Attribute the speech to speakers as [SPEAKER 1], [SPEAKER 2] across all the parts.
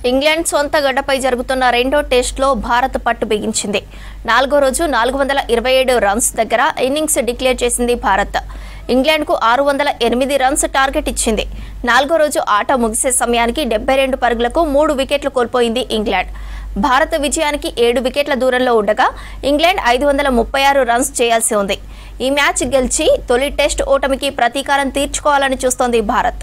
[SPEAKER 1] England సొంత గడ్డపై జరుగుతున్న రెండో టెస్టులో భారత్ పట్టు బిగించింది. 4వ రోజు 427 రన్స్ దగ్గర ఇన్నింగ్స్ డిక్లేర్ చేసింది భారత్. ఇంగ్లాండ్కు 608 రన్స్ టార్గెట్ ఇచ్చింది. 4వ రోజు ఆట ముగిసే సమయానికి 72 పరుగులకు 3 వికెట్లు కోల్పోయింది ఇంగ్లాండ్. భారత విజయానికి 7 వికెట్ల దూరంలో ఉండగా ఇంగ్లాండ్ 536 రన్స్ చేయాల్సి ఉంది. ఈ మ్యాచ్ గెలిచి తొలి టెస్ట్ ఓటమికి ప్రతీకారం తీర్చుకోవాలని చూస్తోంది భారత్.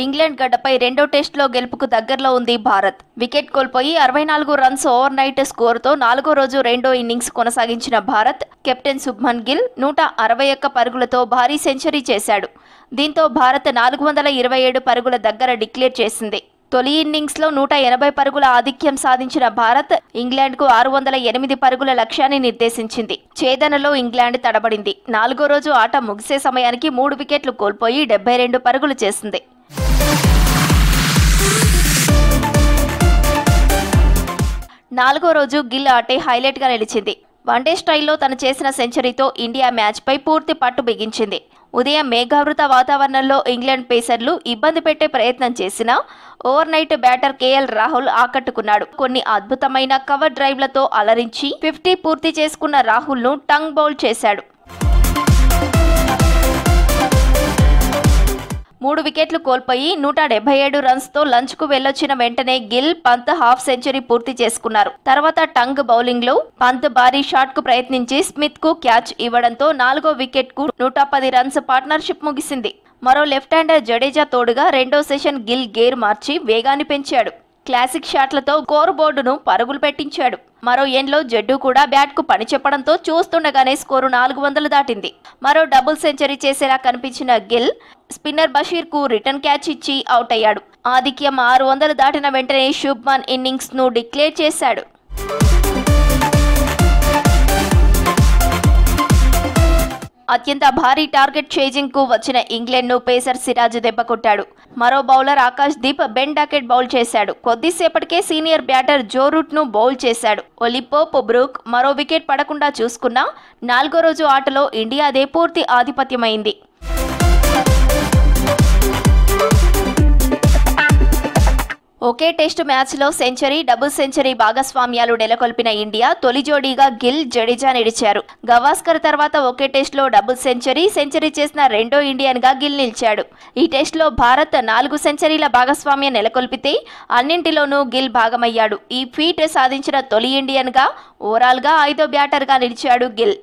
[SPEAKER 1] ఇంగ్లాండ్ గడ్డపై రెండో టెస్టులో గెలుపుకు దగ్గరలో ఉంది భారత్. వికెట్ కోల్పోయి 64 రన్స్ ఓవర్ నైట్ స్కోరుతో 4వ రోజు రెండో ఇన్నింగ్స్ కొనసాగించిన భారత్ కెప్టెన్ శుభ్మన్ గిల్ 161 పరుగులతో భారీ సెంచరీ చేశాడు. దీంతో భారత్ 427 పరుగుల దగ్గర డిక్లేర్ చేసింది. తొలి ఇన్నింగ్స్లో 180 పరుగుల ఆధిక్యం సాధించిన భారత్ ఇంగ్లాండ్కు 608 పరుగుల లక్ష్యాన్ని నిర్దేశించింది. ఛేదనలో ఇంగ్లాండ్ తడబడింది. 4వ రోజు ఆట ముగిసే సమయానికి 3 వికెట్లు కోల్పోయి 72 పరుగులు చేసింది. 4వ రోజు గిల్ ఆటే హైలైట్ గా నిలిచింది. వన్డే స్టైల్లో తను చేసిన సెంచరీతో ఇండియా మ్యాచ్పై పూర్తి పట్టు బిగించింది. ఉదయం మేఘావృత వాతావరణంలో ఇంగ్లాండ్ పేసర్లు ఇబ్బంది పెట్టే ప్రయత్నం చేసినా overnight batter KL Rahul ఆకట్టుకున్నాడు. కొన్ని అద్భుతమైన కవర్ డ్రైవ్లతో అలరించి 50 పూర్తి చేసుకున్న రాహుల్ను టంగ్ బౌల్ చేశాడు. 3 వికెట్లు కోల్పోయి 177 రన్స్తో లంచ్కు వెళ్లొచ్చిన వెంటనే గిల్, పంత్ హాఫ్ సెంచరీ పూర్తి చేసుకున్నారు. తర్వాత టంగ్ బౌలింగ్లో పంత్ భారీ షాట్కు ప్రయత్నించి స్మిత్కు క్యాచ్ ఇవ్వడంతో 4వ వికెట్కు 110 రన్స్ పార్ట్నర్షిప్ ముగిసింది. మరో లెఫ్ట్ హ్యాండర్ జడేజా తోడుగా రెండో సెషన్ గిల్ గేర్ మార్చి వేగాన్ని పెంచాడు. క్లాసిక్ షాట్లతో స్కోర్ బోర్డును పరుగులు పెట్టించాడు. మరో ఎండ్లో జడ్డు కూడా బ్యాట్కు పని చెప్పడంతో చూస్తుండగానే స్కోరు 400 దాటింది. మరో డబుల్ సెంచరీ చేసేలా కనిపించిన గిల్ స్పిన్నర్ బషీర్కు రిటర్న్ క్యాచ్ ఇచ్చి అవుట్ అయ్యాడు. ఆధిక్యం 600 దాటిన వెంటనే శుభ్మన్ ఇన్నింగ్స్ను డిక్లేర్ చేశాడు. అత్యంత భారీ టార్గెట్ చేజింగ్ కు వచ్చిన ఇంగ్లాండ్ ను పేసర్ సిరాజ్ దెబ్బకొట్టాడు. మరో bowler Akash Deep Ben docket bowl చేశాడు. కొద్దిసేపటికే సీనియర్ బ్యాటర్ జో రూట్ ను బౌల్ చేశాడు. ఒలిపోప్ బ్రూక్ మరో వికెట్ పడకుండా చూసుకున్నా 4వ రోజు ఆటలో ఇండియాదే పూర్తి ఆధిపత్యమైంది. ఒకే టెస్టు మ్యాచ్లో సెంచరీ, డబుల్ సెంచరీ భాగస్వామ్యాలు నెలకొల్పిన ఇండియా తొలి జోడీగా గిల్, జడేజా నిలిచారు. గవాస్కర్ తర్వాత ఒకే టెస్టులో డబుల్ సెంచరీ చేసిన రెండో ఇండియన్ గా గిల్ నిలిచాడు. ఈ టెస్టులో భారత్ 4 సెంచరీల భాగస్వామ్యం నెలకొల్పితే అన్నింటిలోనూ గిల్ భాగమయ్యాడు. ఈ ఫీట్ సాధించిన తొలి ఇండియన్ గా ఓవరాల్ గా 5వ బ్యాటర్ గా నిలిచాడు గిల్.